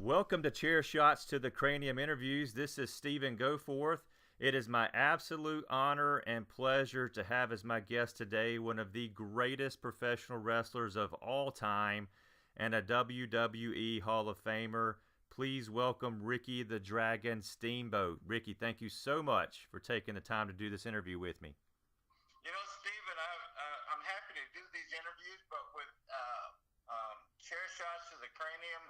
Welcome to Chair Shots to the Cranium Interviews. This is Stephen Goforth. It is my absolute honor and pleasure to have as my guest today one of the greatest professional wrestlers of all time and a WWE Hall of Famer. Please welcome Ricky the Dragon Steamboat. Ricky, thank you so much for taking the time to do this interview with me. You know, Stephen, I'm happy to do these interviews, but with Chair Shots to the Cranium,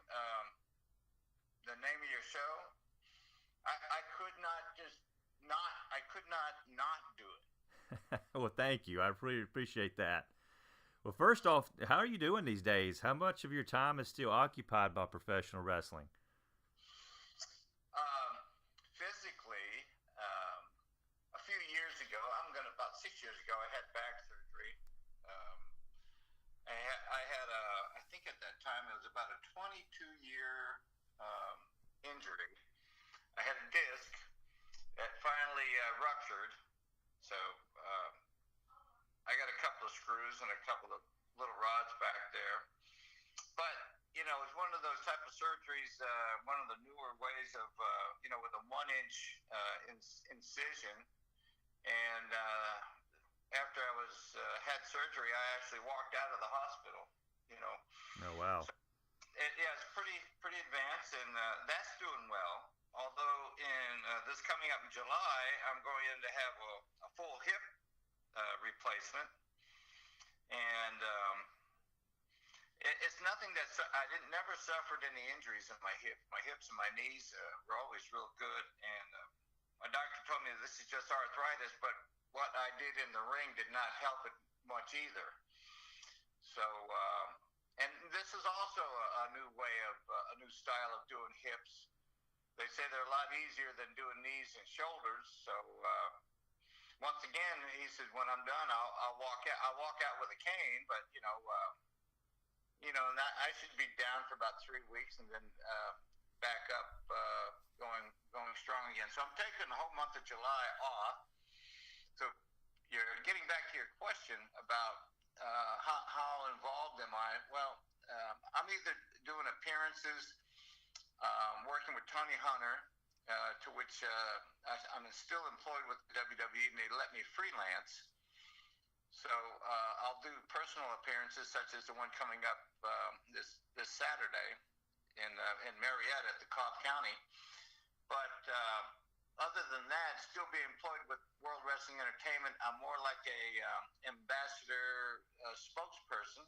the name of your show, I could not do it. Well, thank you. I really appreciate that. Well, first off, how are you doing these days? How much of your time is still occupied by professional wrestling? Physically, a few years ago, about 6 years ago, I had back surgery. I had I think at that time it was about a 22-year injury. I had a disc that finally ruptured, so I got a couple of screws and a couple of little rods back there. But you know, it's one of those type of surgeries, one of the newer ways of with a 1-inch incision. And after I had surgery, I actually walked out of the hospital. You know. Oh wow. So, it's pretty advanced, and that's doing well. Although in this coming up in July, I'm going in to have a full hip replacement, and it's nothing that I never suffered any injuries in my hip. My hips and my knees were always real good, and my doctor told me this is just arthritis, but what I did in the ring did not help it much either. So, and this is also a new way of a new style of doing hips. They say they're a lot easier than doing knees and shoulders. So once again, he said, when I'm done, I'll walk out. I'll walk out with a cane, but and I should be down for about 3 weeks and then back up, going strong again. So I'm taking the whole month of July off. So you're getting back to your question about how involved am I? Well, I'm either doing appearances, working with Tony Hunter, to which I'm still employed with the WWE, and they let me freelance. So I'll do personal appearances, such as the one coming up this Saturday in Marietta at the Cobb County. But other than that, still be employed with World Wrestling Entertainment. I'm more like a ambassador spokesperson.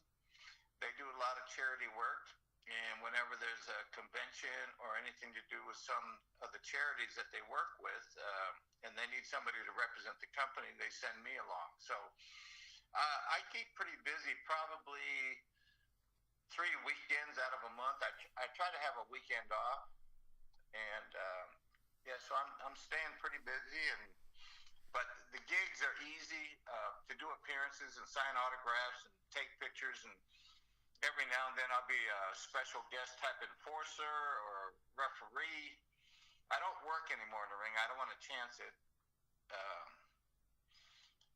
They do a lot of charity work, and whenever there's a convention or anything to do with some of the charities that they work with, and they need somebody to represent the company, they send me along. So I keep pretty busy, probably 3 weekends out of a month. I try to have a weekend off, and so I'm staying pretty busy. But the gigs are easy to do appearances and sign autographs and take pictures, and every now and then I'll be a special guest type enforcer or referee. I don't work anymore in the ring. I don't want to chance it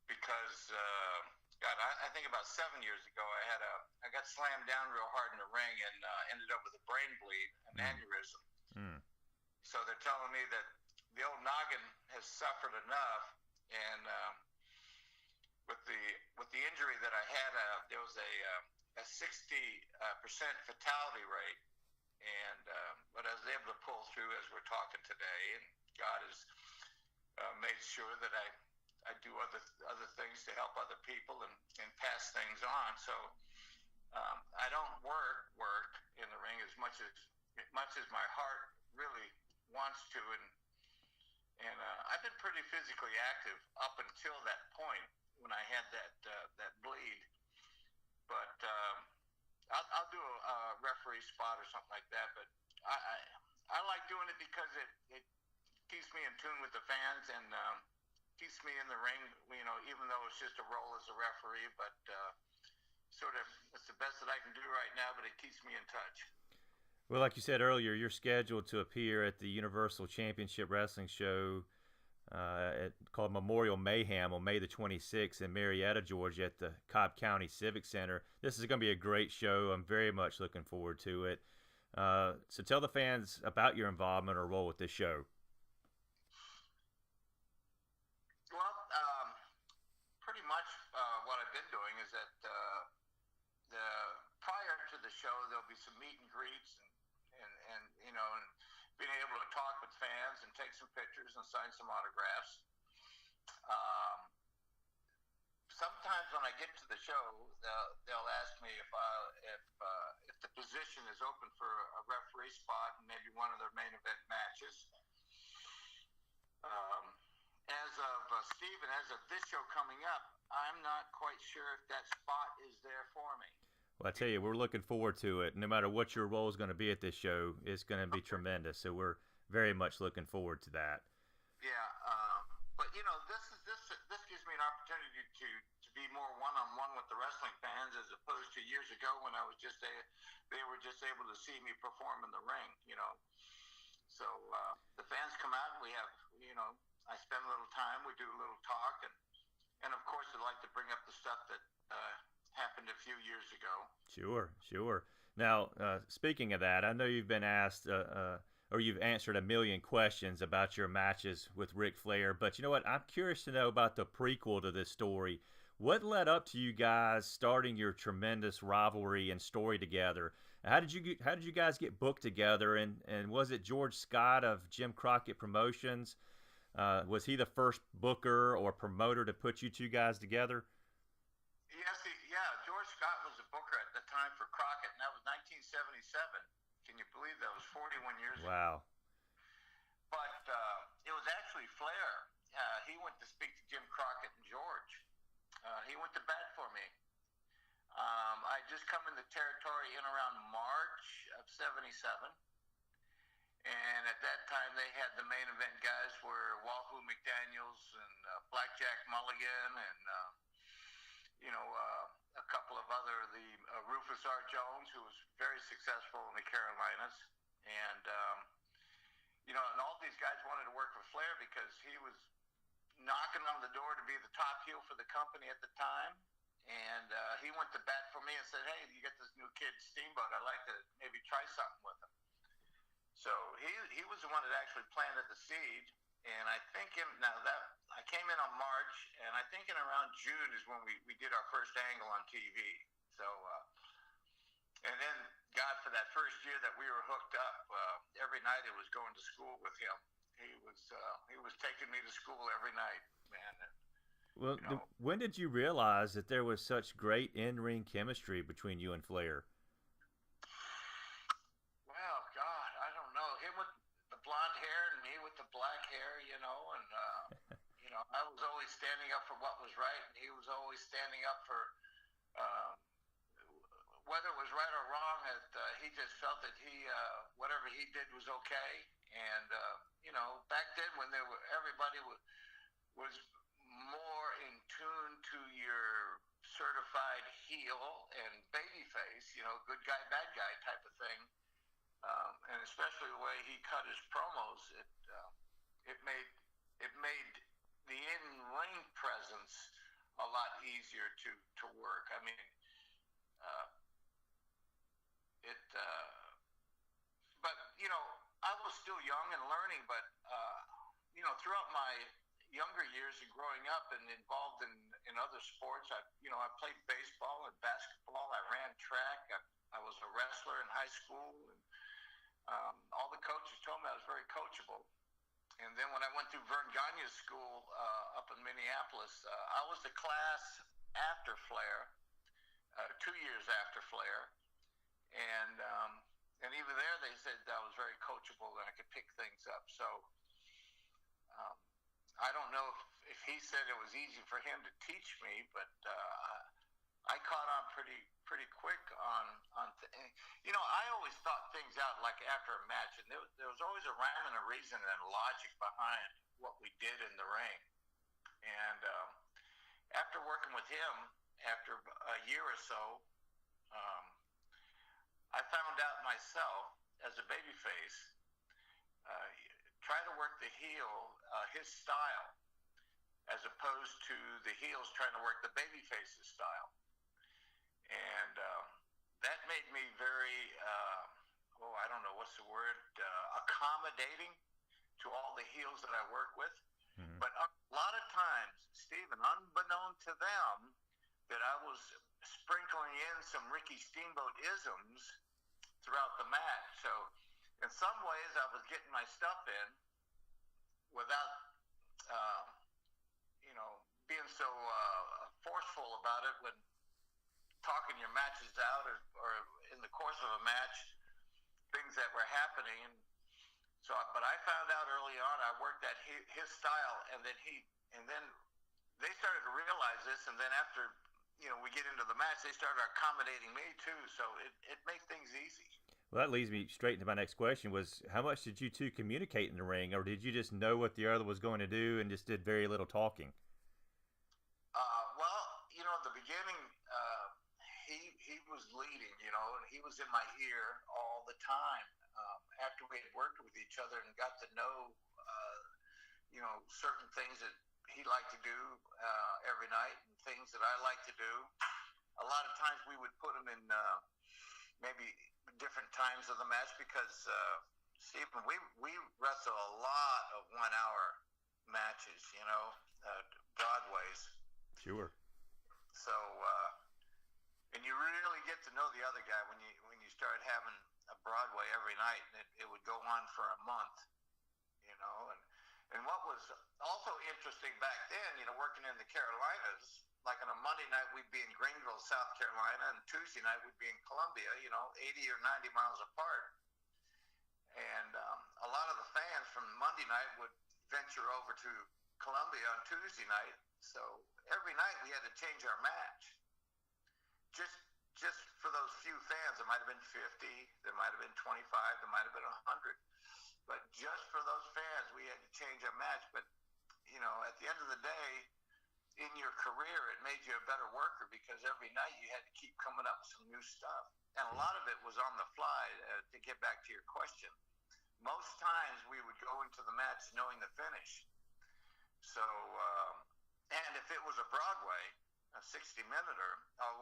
because I think about 7 years ago I got slammed down real hard in the ring and ended up with a brain bleed, an aneurysm. Mm. So they're telling me that the old noggin has suffered enough, and with the injury that I had, there was a 60% fatality rate, and but I was able to pull through as we're talking today, and God has made sure that I do other things to help other people and pass things on. So I don't work in the ring as much as my heart really wants to, and I've been pretty physically active up until that point when I had that bleed. But I'll do a referee spot or something like that. But I like doing it because it keeps me in tune with the fans and keeps me in the ring. Even though it's just a role as a referee, but sort of it's the best that I can do right now. But it keeps me in touch. Well, like you said earlier, you're scheduled to appear at the Universal Championship Wrestling show called Memorial Mayhem on May the 26th in Marietta, Georgia at the Cobb County Civic Center. This is going to be a great show. I'm very much looking forward to it. So tell the fans about your involvement or role with this show. Well, pretty much what I've been doing is that prior to the show, there'll be some meet and greets and being able to talk with fans and take some pictures and sign some autographs. Sometimes when I get to the show, they'll ask me if the position is open for a referee spot in maybe one of their main event matches. As of Steven, as of this show coming up, I'm not quite sure if that spot is there for me. Well, I tell you, we're looking forward to it. No matter what your role is going to be at this show, it's going to be tremendous. So we're very much looking forward to that. Yeah, but this gives me an opportunity to be more one-on-one with the wrestling fans, as opposed to years ago when I was they were just able to see me perform in the ring. So the fans come out and we have I spend a little time, we do a little talk, and of course I like to bring up the stuff that happened a few years ago. Sure. Now, speaking of that, I know you've been asked or you've answered a million questions about your matches with Ric Flair, but you know what? I'm curious to know about the prequel to this story. What led up to you guys starting your tremendous rivalry and story together? How did you guys get booked together? And was it George Scott of Jim Crockett Promotions? Was he the first booker or promoter to put you two guys together? Yes, George Scott was a booker at the time for Crockett, and that was 1977. Can you believe that was 41 years ago? Wow. But it was actually Flair. He went to speak to Jim Crockett and George. He went to bat for me. I just come in the territory in around March of '77. And at that time, they had the main event guys were Wahoo McDaniels and Blackjack Mulligan and, a couple of Rufus R. Jones, who was very successful in the Carolinas. And, and all these guys wanted to work for Flair because he was knocking on the door to be the top heel for the company at the time. And he went to bat for me and said, "Hey, you got this new kid, Steamboat. I'd like to maybe try something with him." So he was the one that actually planted the seed, and I think I came in on March, and I think in around June is when we did our first angle on TV. So, and then God, for that first year that we were hooked up, every night I was going to school with him. He was taking me to school every night, man. Well, when did you realize that there was such great in-ring chemistry between you and Flair? Blonde hair and me with the black hair, and I was always standing up for what was right, and he was always standing up for whether it was right or wrong. He just felt that whatever he did was okay. And back then when everybody was more in tune to your certified heel and babyface, good guy, bad guy type of thing. And especially the way he cut his promos, it made the in-ring presence a lot easier to work. I mean, but I was still young and learning, but throughout my younger years and growing up and involved in other sports, I played baseball and basketball. I ran track. I was a wrestler in high school, and all the coaches told me I was very coachable. And then when I went through Vern Gagne's school up in Minneapolis, I was the class after Flair, 2 years after Flair. And even there they said I was very coachable and I could pick things up. So I don't know if he said it was easy for him to teach me, but I caught on pretty quick on I always thought things out like after a match, and there was always a rhyme and a reason and a logic behind what we did in the ring. And after working with him, after a year or so, I found out myself as a babyface, try to work the heel his style, as opposed to the heels trying to work the babyface's style. And that made me very I don't know what's the word, accommodating to all the heels that I work with. Mm-hmm. But a lot of times, Stephen, unbeknown to them, that I was sprinkling in some Ricky Steamboat isms throughout the match. So in some ways, I was getting my stuff in without, being so forceful about it when talking your matches out or in the course of a match, things that were happening. And so, but I found out early on, I worked at his style, and then they started to realize this, and then after, we get into the match, they started accommodating me too, so it made things easy. Well, that leads me straight into my next question was, how much did you two communicate in the ring, or did you just know what the other was going to do and just did very little talking? In the beginning, he was leading, and he was in my ear all the time. After we had worked with each other and got to know, certain things that he liked to do every night and things that I like to do, a lot of times we would put him in maybe different times of the match because, Stephen, we wrestle a lot of 1 hour matches, Broadways. Sure. So, and you really get to know the other guy when you start having a Broadway every night, and it would go on for a month, and what was also interesting back then, working in the Carolinas, like on a Monday night, we'd be in Greenville, South Carolina, and Tuesday night we'd be in Columbia, 80 or 90 miles apart. And a lot of the fans from Monday night would venture over to Columbia on Tuesday night. So every night we had to change our match. Just for those few fans, there might have been 50, there might have been 25, there might have been 100. But just for those fans, we had to change our match. But, at the end of the day, in your career, it made you a better worker because every night you had to keep coming up with some new stuff. And a lot of it was on the fly, to get back to your question. Most times we would go into the match knowing the finish. So, and if it was a Broadway, a 60-minuter,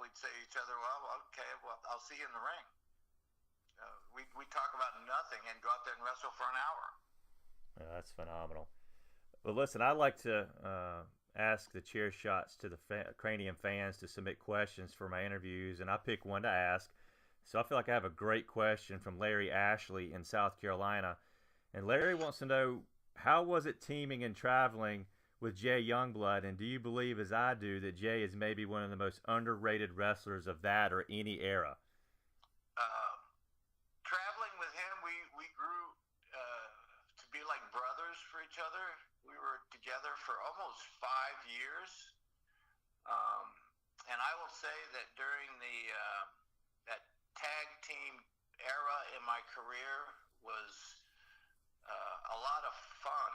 we'd say to each other, I'll see you in the ring. We talk about nothing and go out there and wrestle for an hour. Yeah, that's phenomenal. Well, listen, I like to ask the chair shots to the Cranium fans to submit questions for my interviews, and I pick one to ask. So I feel like I have a great question from Larry Ashley in South Carolina. And Larry wants to know, how was it teaming and traveling with Jay Youngblood, and do you believe, as I do, that Jay is maybe one of the most underrated wrestlers of that or any era? Traveling with him, we grew to be like brothers for each other. We were together for almost 5 years. And I will say that during that tag team era in my career was a lot of fun.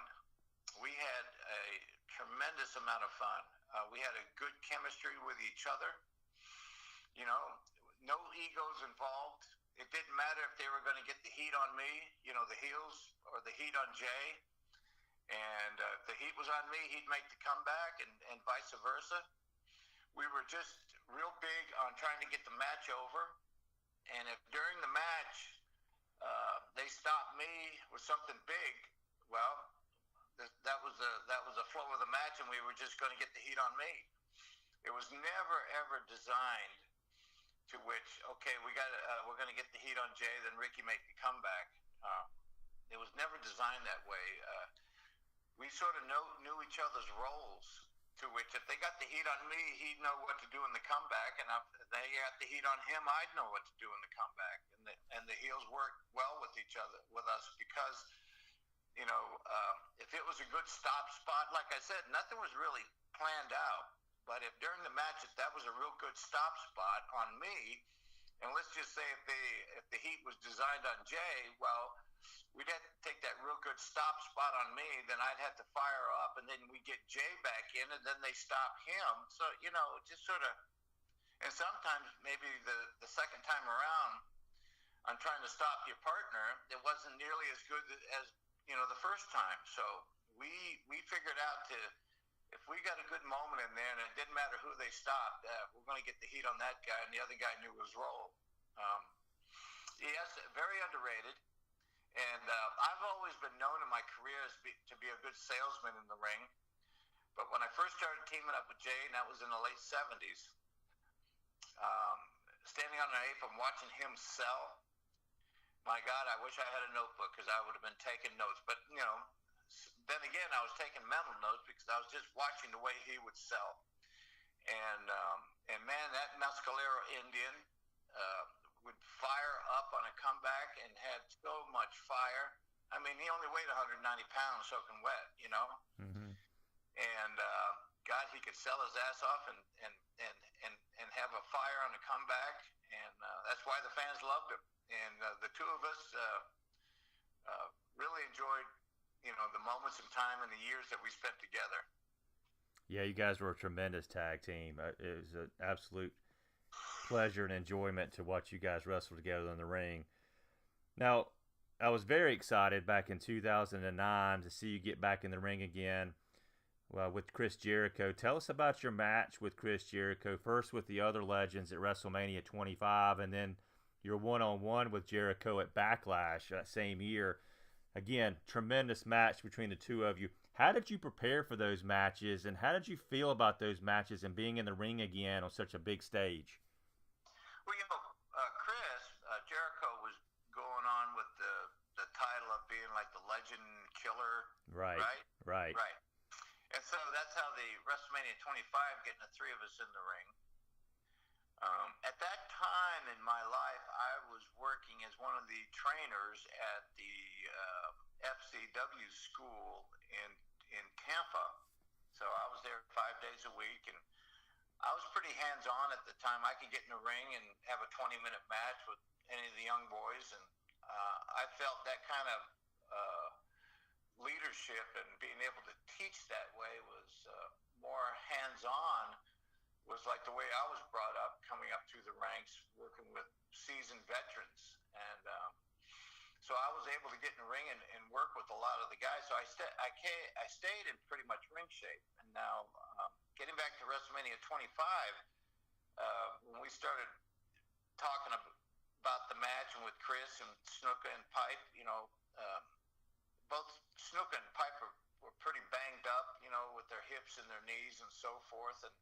We had a tremendous amount of fun. We had a good chemistry with each other. No egos involved. It didn't matter if they were going to get the heat on me, the heels, or the heat on Jay. And if the heat was on me, he'd make the comeback, and vice versa. We were just real big on trying to get the match over. And if during the match they stopped me with something big, well, that was the flow of the match, and we were just going to get the heat on me. It was never ever designed to which, okay, we're going to get the heat on Jay, then Ricky make the comeback. It was never designed that way. We sort of knew each other's roles, to which if they got the heat on me, he'd know what to do in the comeback, and if they got the heat on him, I'd know what to do in the comeback. And the heels worked well with each other, with us, because if it was a good stop spot, like I said, nothing was really planned out. But if during the match, if that was a real good stop spot on me, and let's just say if the heat was designed on Jay, well, we'd have to take that real good stop spot on me, then I'd have to fire up, and then we get Jay back in, and then they stop him. So, just sort of, and sometimes maybe the second time around on trying to stop your partner, it wasn't nearly as good as, the first time. So we figured out if we got a good moment in there, and it didn't matter who they stopped, we're going to get the heat on that guy, and the other guy knew his role. Yes, very underrated. And I've always been known in my career to be a good salesman in the ring. But when I first started teaming up with Jay, and that was in the late 70s, standing on an apron watching him sell, my God, I wish I had a notebook because I would have been taking notes. But, then again, I was taking mental notes because I was just watching the way he would sell. And man, that Mescalero Indian would fire up on a comeback and had so much fire. I mean, he only weighed 190 pounds soaking wet, Mm-hmm. And God, he could sell his ass off and have a fire on the comeback, and that's why the fans loved him. And the two of us really enjoyed, the moments of time and the years that we spent together. Yeah, you guys were a tremendous tag team. It was an absolute pleasure and enjoyment to watch you guys wrestle together in the ring. Now, I was very excited back in 2009 to see you get back in the ring again with Chris Jericho. Tell us about your match with Chris Jericho, first with the other legends at WrestleMania 25, and then your one-on-one with Jericho at Backlash that same year. Again, tremendous match between the two of you. How did you prepare for those matches, and how did you feel about those matches and being in the ring again on such a big stage? Well, Chris Jericho was going on with the title of being like the legend killer. Right. And so that's how the WrestleMania 25 getting the three of us in the ring. At that time in my life, I was working as one of the trainers at the FCW school in Tampa. So I was there 5 days a week, and I was pretty hands-on at the time. I could get in the ring and have a 20-minute match with any of the young boys, and I felt that kind of leadership and being able to teach that way was more hands-on, was like the way I was brought up, coming up through the ranks, working with seasoned veterans. And so I was able to get in the ring and work with a lot of the guys. So I stayed in pretty much ring shape. And now getting back to WrestleMania 25, when we started talking about the match and with Chris and Snuka and Pipe, both Snuka and Pipe were pretty banged up, with their hips and their knees and so forth. And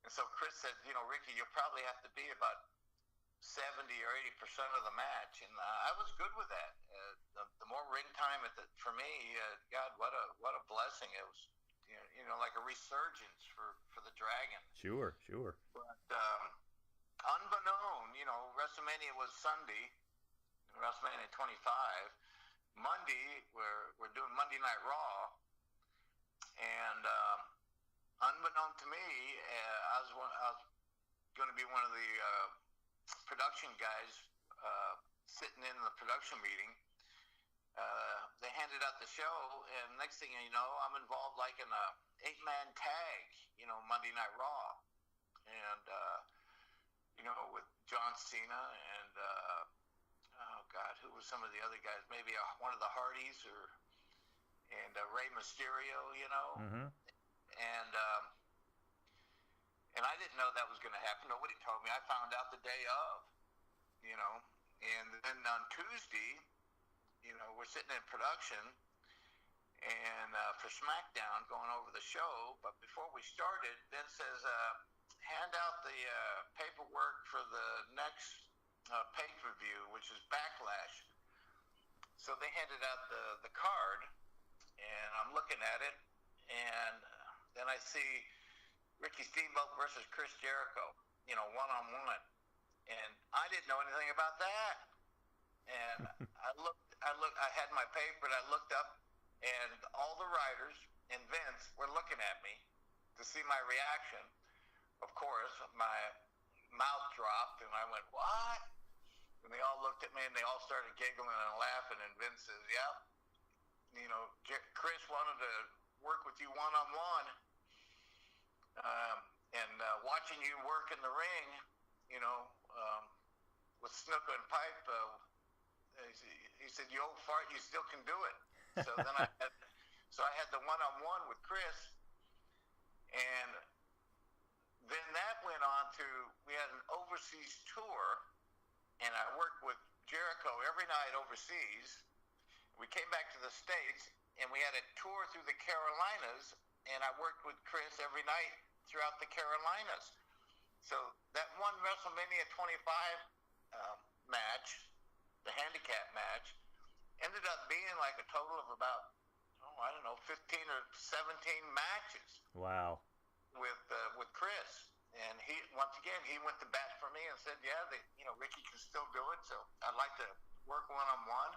so Chris said, Ricky, you'll probably have to be about 70 or 80% of the match. And I was good with that. The more ring time for me, God, what a blessing. It was, like a resurgence for the Dragon. Sure. But unbeknown, WrestleMania was Sunday, WrestleMania 25. Monday, we're doing Monday Night Raw, and unbeknown to me, I was going to be one of the production guys sitting in the production meeting. They handed out the show, and next thing you know, I'm involved like in a 8-man tag, Monday Night Raw, and with John Cena and oh God, who were some of the other guys? Maybe one of the Hardys and Rey Mysterio, Mm-hmm. And I didn't know that was going to happen. Nobody told me. I found out the day of, And then on Tuesday, we're sitting in production and for SmackDown going over the show. But before we started, Vince says, hand out the paperwork for the next pay-per-view, which is Backlash. So they handed out the card, and I'm looking at it, and then I see Ricky Steamboat versus Chris Jericho, one-on-one. And I didn't know anything about that. And I had my paper, and I looked up, and all the writers and Vince were looking at me to see my reaction. Of course, my mouth dropped, and I went, what? And they all looked at me, and they all started giggling and laughing, and Vince says, yeah, Chris wanted to work with you one-on-one, and watching you work in the ring, with Snuka and Pipe, he said, you old fart, you still can do it. So then I had the one-on-one with Chris, and then that went on to, we had an overseas tour, and I worked with Jericho every night overseas. We came back to the States, and we had a tour through the Carolinas, and I worked with Chris every night throughout the Carolinas. So that one WrestleMania 25 match, the handicap match, ended up being like a total of about, 15 or 17 matches. Wow. With Chris. And he, once again, he went to bat for me and said, yeah, Ricky can still do it, so I'd like to work one-on-one.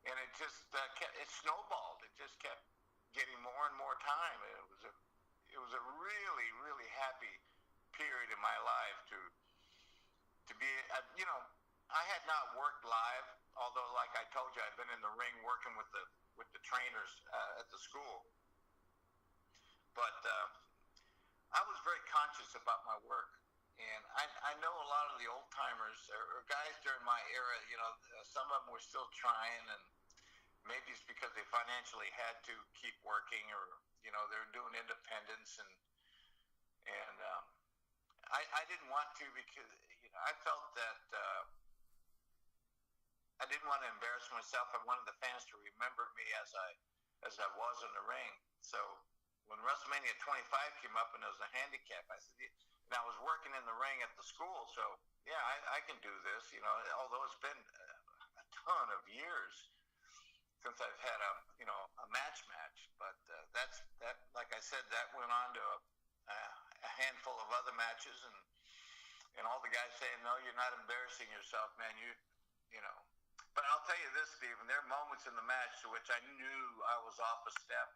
And it just it snowballed. It just kept getting more and more time. It was a really, really happy period in my life to be, I had not worked live, although, like I told you, I've been in the ring working with the trainers at the school. But I was very conscious about my work. And I know a lot of the old timers or guys during my era, some of them were still trying, and maybe it's because they financially had to keep working, or they're doing independence, and I didn't want to, because I felt that I didn't want to embarrass myself. I wanted the fans to remember me as I was in the ring. So when WrestleMania 25 came up and it was a handicap, I said, and I was working in the ring at the school, so yeah, I can do this. Although it's been a ton of years since I've had a match, but that like I said, that went on to a handful of other matches, and all the guys saying, no, you're not embarrassing yourself, man. But I'll tell you this, Stephen, there are moments in the match to which I knew I was off a step,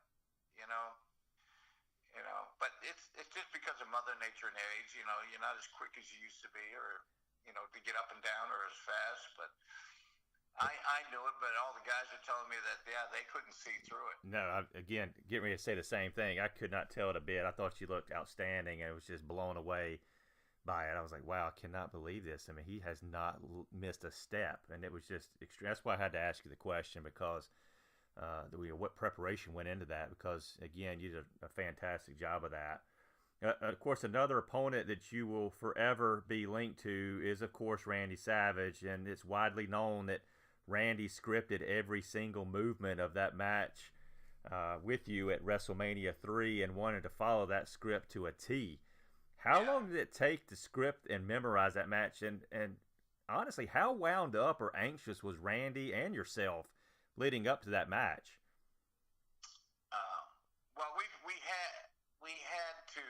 but it's just because of Mother Nature and age. You're not as quick as you used to be, or to get up and down, or as fast. But I knew it, but all the guys are telling me that they couldn't see through it. No, again, getting ready to say the same thing. I could not tell it a bit. I thought you looked outstanding, and I was just blown away by it. I was like, wow, I cannot believe this. I mean, he has not missed a step, and it was just extreme. That's why I had to ask you the question, because what preparation went into that, because, again, you did a fantastic job of that. Of course, another opponent that you will forever be linked to is, of course, Randy Savage, and it's widely known that Randy scripted every single movement of that match with you at WrestleMania 3 and wanted to follow that script to a T. How long did it take to script and memorize that match? And honestly, how wound up or anxious was Randy and yourself leading up to that match? Well, we had to,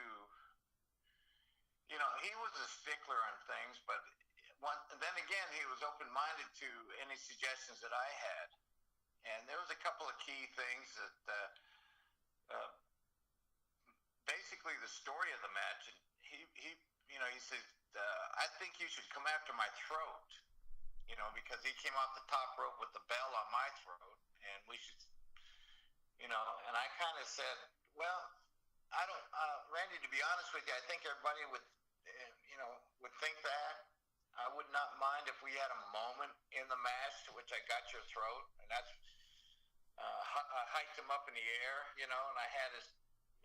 he was a stickler on things, but then again, he was open-minded to any suggestions that I had. And there was a couple of key things that basically the story of the match, and he said, I think you should come after my throat, because he came off the top rope with the bell on my throat, and we should, and I kind of said, well, I don't, Randy, to be honest with you, I think everybody would think that. I would not mind if we had a moment in the match to which I got your throat, and that's, I hiked him up in the air, and I had his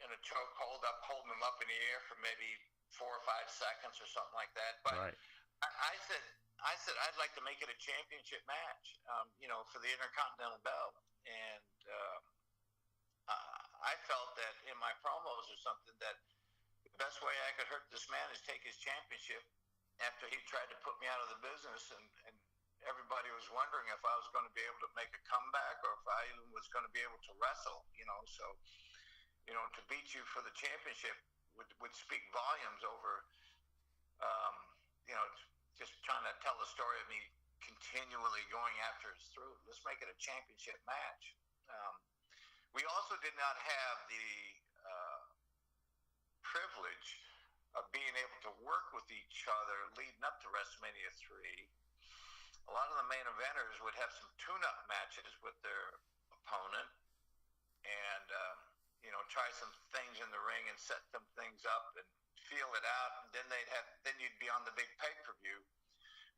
in a chokehold up, holding him up in the air for maybe 4 or 5 seconds or something like that. But right. I said I'd like to make it a championship match, for the Intercontinental belt, and I felt that in my promos or something that the best way I could hurt this man is take his championship after he tried to put me out of the business, and everybody was wondering if I was going to be able to make a comeback or if I even was going to be able to wrestle, so, to beat you for the championship would speak volumes over, just trying to tell the story of me continually going after his throat. Let's make it a championship match. We also did not have the privilege of being able to work with each other leading up to WrestleMania 3. A lot of the main eventers would have some tune-up matches with their opponent and, try some things in the ring and set some things up and feel it out. And then you'd be on the big pay-per-view.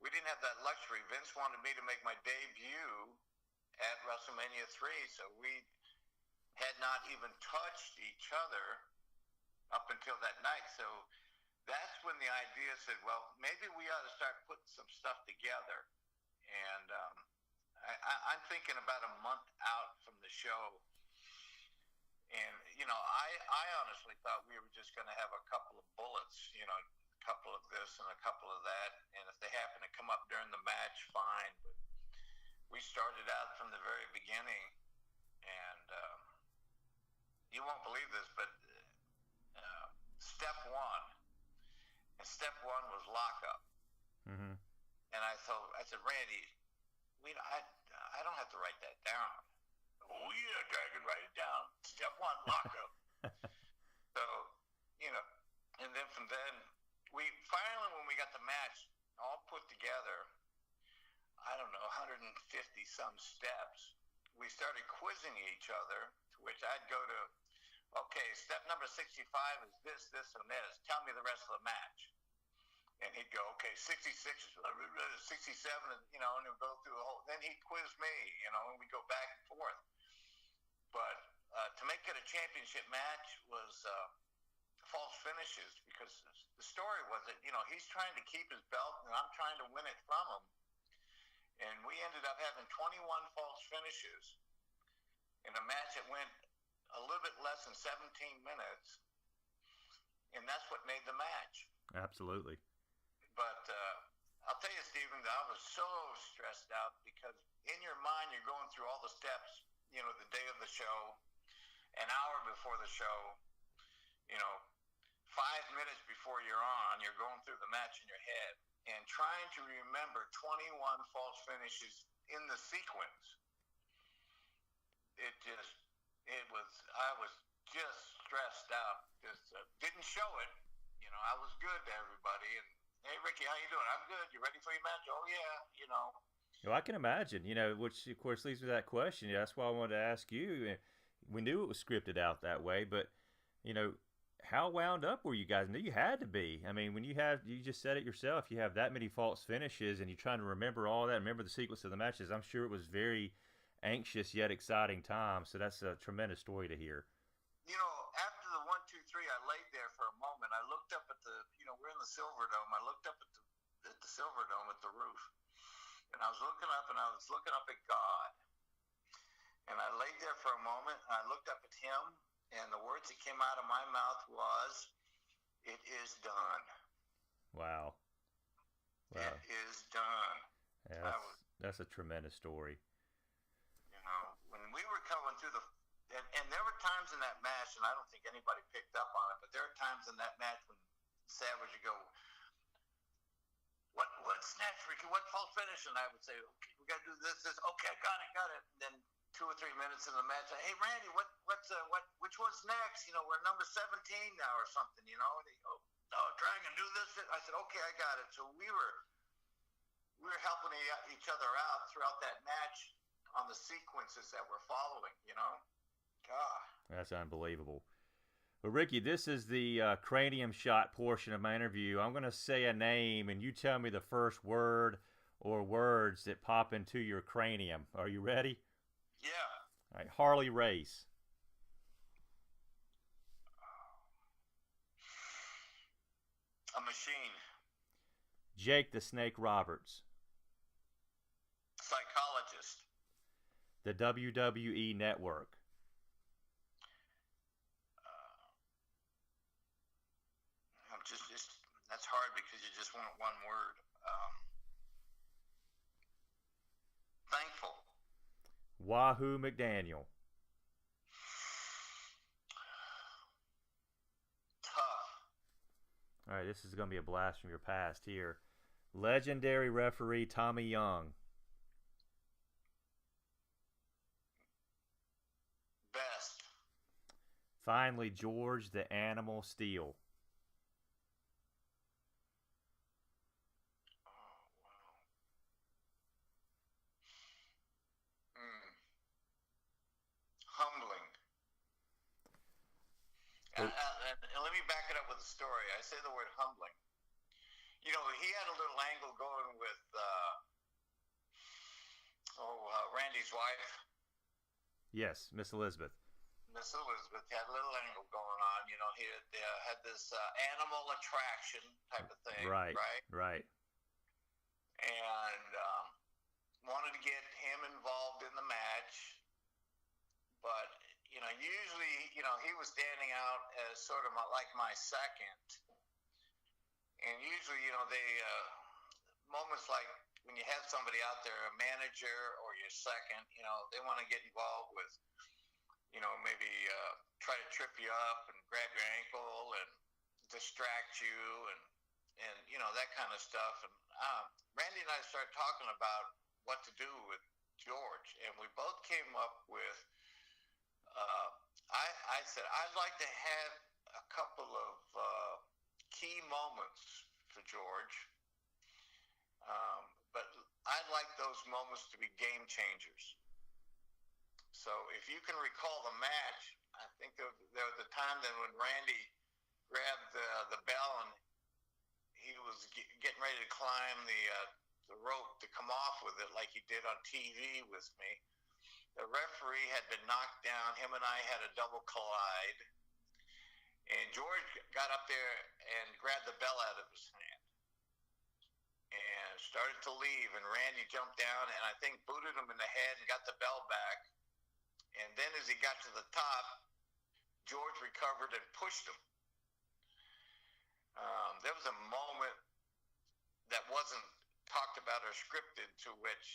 We didn't have that luxury. Vince wanted me to make my debut at WrestleMania 3, so we had not even touched each other up until that night. So that's when the idea said, well, maybe we ought to start putting some stuff together. and I'm thinking about a month out from the show. And, I honestly thought we were just going to have a couple of bullets, a couple of this and a couple of that. And if they happen to come up during the match, fine. But we started out from the very beginning. And you won't believe this, but step one was lockup. Mm-hmm. And I said, Randy, I don't have to write that down. Oh, yeah, Dragon, write it down. Step one, lockup. So, and then from then, we finally, when we got the match all put together, I don't know, 150 some steps, we started quizzing each other, to which I'd go to, okay, step number 65 is this, and this. Tell me the rest of the match. And he'd go, okay, 66 is 67, and we'd go through the whole, then he'd quiz me, and we'd go back and forth. But to make it a championship match was false finishes, because the story was that, he's trying to keep his belt, and I'm trying to win it from him. And we ended up having 21 false finishes in a match that went a little bit less than 17 minutes, and that's what made the match. Absolutely. But I'll tell you, Stephen, that I was so stressed out because in your mind you're going through all the steps, the day of the show, an hour before the show, 5 minutes before you're on, you're going through the match in your head and trying to remember 21 false finishes in the sequence. I was just stressed out. Just didn't show it. I was good to everybody. And, hey, Ricky, how you doing? I'm good. You ready for your match? Oh, yeah, Well, I can imagine, which, of course, leads to that question. That's why I wanted to ask you. We knew it was scripted out that way, but, how wound up were you guys? You had to be. I mean, when you just said it yourself, you have that many false finishes and you're trying to remember all that, remember the sequence of the matches. I'm sure it was very anxious yet exciting time. So that's a tremendous story to hear. After the 1, 2, 3, I laid there for a moment. I looked up at we're in the Silverdome. I looked up at the Silverdome at the roof. And I was looking up at God. And I laid there for a moment and I looked up at him. And the words that came out of my mouth was, "It is done." Wow. It is done. Yeah, that's a tremendous story. When we were coming through and there were times in that match, and I don't think anybody picked up on it, but there are times in that match when Savage would go, what's next, Ricky? What false finish? And I would say, okay, we got to do this. Okay, I got it. And then 2 or 3 minutes in the match, hey, Randy, which one's next? We're number 17 now or something, And they go, oh, Dragon, do this. I said, okay, I got it. So we were helping each other out throughout that match on the sequences that we're following, God. That's unbelievable. Well, Ricky, this is the Cranium Shot portion of my interview. I'm going to say a name, and you tell me the first word or words that pop into your cranium. Are you ready? Yeah. All right, Harley Race. A machine. Jake the Snake Roberts. Psychologist. The WWE Network. That's hard because you just want one word. Thankful. Wahoo McDaniel. Tough. All right, this is going to be a blast from your past here. Legendary referee Tommy Young. Best. Finally, George the Animal Steele. Humbling. And let me back it up with a story. I say the word humbling. He had a little angle going with Randy's wife. Yes, Miss Elizabeth. Miss Elizabeth had a little angle going on. He had this animal attraction type of thing. Right. And wanted to get him involved in the match, but usually, he was standing out as sort of like my second, and usually, they moments like when you have somebody out there, a manager or your second, they want to get involved with, maybe try to trip you up and grab your ankle and distract you and that kind of stuff. And Randy and I started talking about what to do with George, and we both came up with, I said, I'd like to have a couple of key moments for George, but I'd like those moments to be game changers. So if you can recall the match, I think there was the time then when Randy grabbed the bell and he was getting ready to climb the rope to come off with it like he did on TV with me. The referee had been knocked down. Him and I had a double collide. And George got up there and grabbed the bell out of his hand and started to leave. And Randy jumped down and I think booted him in the head and got the bell back. And then as he got to the top, George recovered and pushed him. There was a moment that wasn't talked about or scripted to which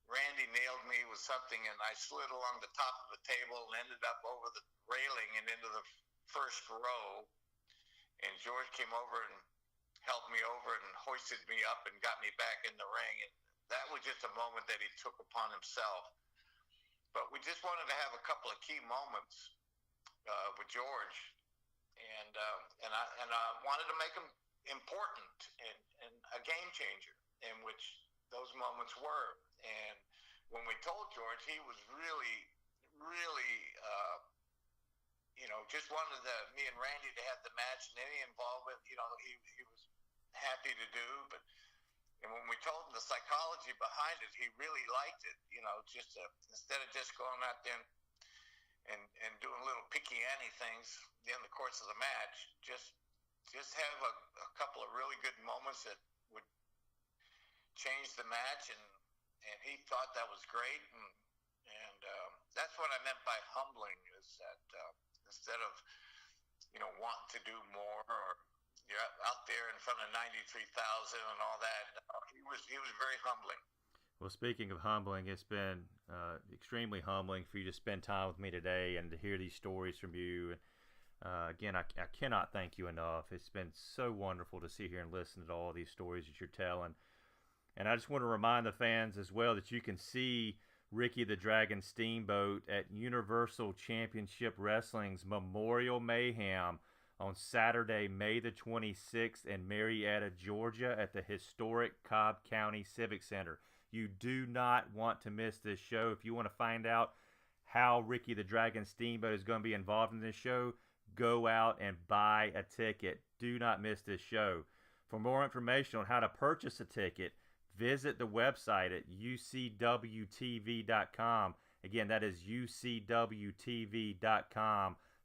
Randy nailed me with something, and I slid along the top of the table and ended up over the railing and into the first row. And George came over and helped me over and hoisted me up and got me back in the ring. And that was just a moment that he took upon himself. But we just wanted to have a couple of key moments with George, and I wanted to make him important and a game changer, in which those moments were. And when we told George, he was really, really, just wanted me and Randy to have the match, and any involvement, he was happy to do. And when we told him the psychology behind it, he really liked it. Instead of just going out there and doing little picky-anny things in the course of the match, just have a couple of really good moments that would change the match, and he thought that was great, and that's what I meant by humbling, is that instead of wanting to do more, or you're out there in front of 93,000 and all that, he was very humbling. Well, speaking of humbling, it's been extremely humbling for you to spend time with me today and to hear these stories from you. Again, I cannot thank you enough. It's been so wonderful to sit here and listen to all these stories that you're telling. And I just want to remind the fans as well that you can see Ricky the Dragon Steamboat at Universal Championship Wrestling's Memorial Mayhem on Saturday, May the 26th in Marietta, Georgia at the historic Cobb County Civic Center. You do not want to miss this show. If you want to find out how Ricky the Dragon Steamboat is going to be involved in this show, go out and buy a ticket. Do not miss this show. For more information on how to purchase a ticket, visit the website at ucwtv.com. Again, that is ucwtv.com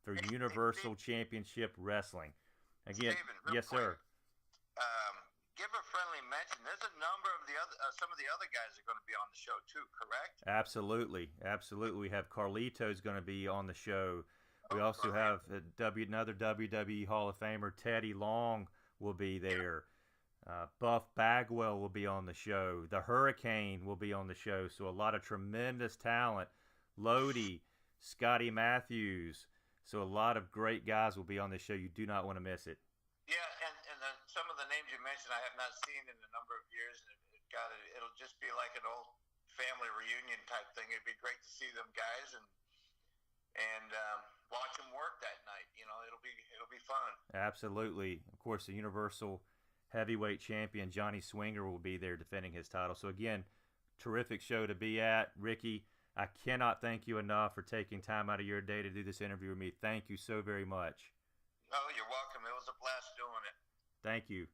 for Universal Championship Wrestling. Again, Steven, yes, sir. Give a friendly mention. There's a number of some of the other guys are going to be on the show too, correct? Absolutely. We have Carlito's going to be on the show. We also have another WWE Hall of Famer, Teddy Long, will be there. Buff Bagwell will be on the show. The Hurricane will be on the show. So a lot of tremendous talent. Lodi, Scotty Matthews. So a lot of great guys will be on the show. You do not want to miss it. Yeah, and then some of the names you mentioned I have not seen in a number of years. It'll just be like an old family reunion type thing. It'd be great to see them guys and watch them work that night. It'll be fun. Absolutely. Of course, the Universal Heavyweight Champion Johnny Swinger will be there defending his title. So again, terrific show to be at. Ricky, I cannot thank you enough for taking time out of your day to do this interview with me. Thank you so very much. Oh, you're welcome. It was a blast doing it. Thank you.